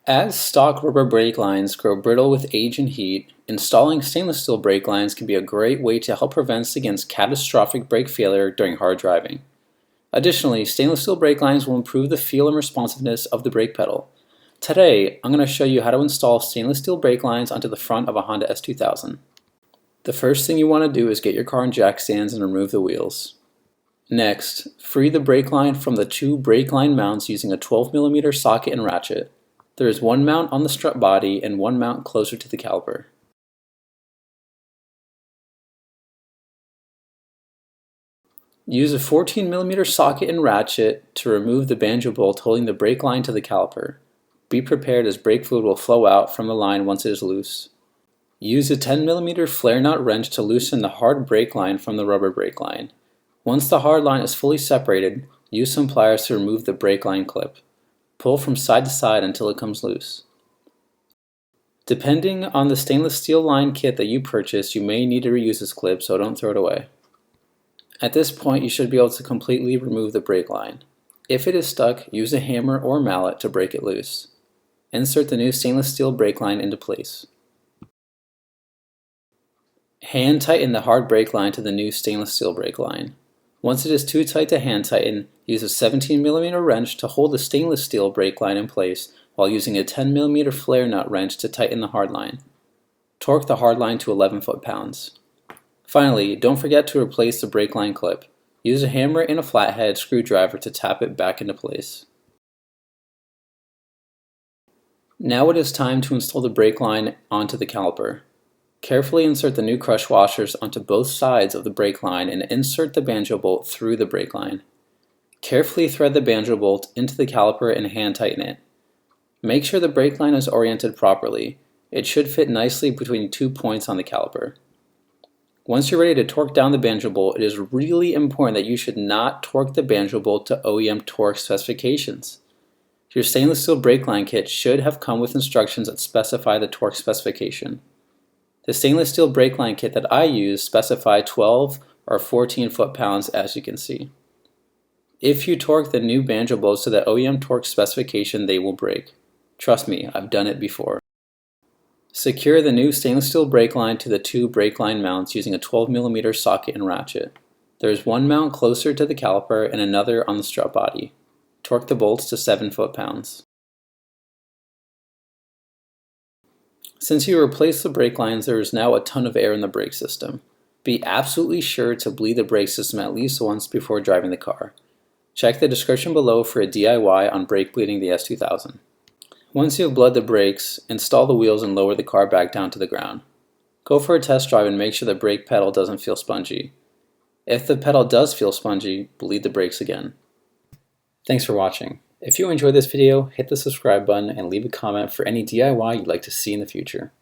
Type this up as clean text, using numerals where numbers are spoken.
As stock rubber brake lines grow brittle with age and heat, installing stainless steel brake lines can be a great way to help prevent against catastrophic brake failure during hard driving. Additionally, stainless steel brake lines will improve the feel and responsiveness of the brake pedal. Today, I'm going to show you how to install stainless steel brake lines onto the front of a Honda S2000. The first thing you want to do is get your car in jack stands and remove the wheels. Next, free the brake line from the two brake line mounts using a 12mm socket and ratchet. There is one mount on the strut body and one mount closer to the caliper. Use a 14mm socket and ratchet to remove the banjo bolt holding the brake line to the caliper. Be prepared as brake fluid will flow out from the line once it is loose. Use a 10mm flare nut wrench to loosen the hard brake line from the rubber brake line. Once the hard line is fully separated, use some pliers to remove the brake line clip. Pull from side to side until it comes loose. Depending on the stainless steel line kit that you purchase, you may need to reuse this clip, so don't throw it away. At this point, you should be able to completely remove the brake line. If it is stuck, use a hammer or mallet to break it loose. Insert the new stainless steel brake line into place. Hand tighten the hard brake line to the new stainless steel brake line. Once it is too tight to hand tighten, use a 17mm wrench to hold the stainless steel brake line in place while using a 10mm flare nut wrench to tighten the hard line. Torque the hard line to 11 foot-pounds. Finally, don't forget to replace the brake line clip. Use a hammer and a flathead screwdriver to tap it back into place. Now it is time to install the brake line onto the caliper. Carefully insert the new crush washers onto both sides of the brake line and insert the banjo bolt through the brake line. Carefully thread the banjo bolt into the caliper and hand tighten it. Make sure the brake line is oriented properly. It should fit nicely between 2 points on the caliper. Once you're ready to torque down the banjo bolt, it is really important that you should not torque the banjo bolt to OEM torque specifications. Your stainless steel brake line kit should have come with instructions that specify the torque specification. The stainless steel brake line kit that I use specify 12 or 14 foot-pounds, as you can see. If you torque the new banjo bolts to the OEM torque specification, they will break. Trust me, I've done it before. Secure the new stainless steel brake line to the two brake line mounts using a 12mm socket and ratchet. There is one mount closer to the caliper and another on the strut body. Torque the bolts to 7 foot-pounds. Since you replaced the brake lines, there is now a ton of air in the brake system. Be absolutely sure to bleed the brake system at least once before driving the car. Check the description below for a DIY on brake bleeding the S2000. Once you have bled the brakes, install the wheels and lower the car back down to the ground. Go for a test drive and make sure the brake pedal doesn't feel spongy. If the pedal does feel spongy, bleed the brakes again. Thanks for watching. If you enjoyed this video, hit the subscribe button and leave a comment for any DIY you'd like to see in the future.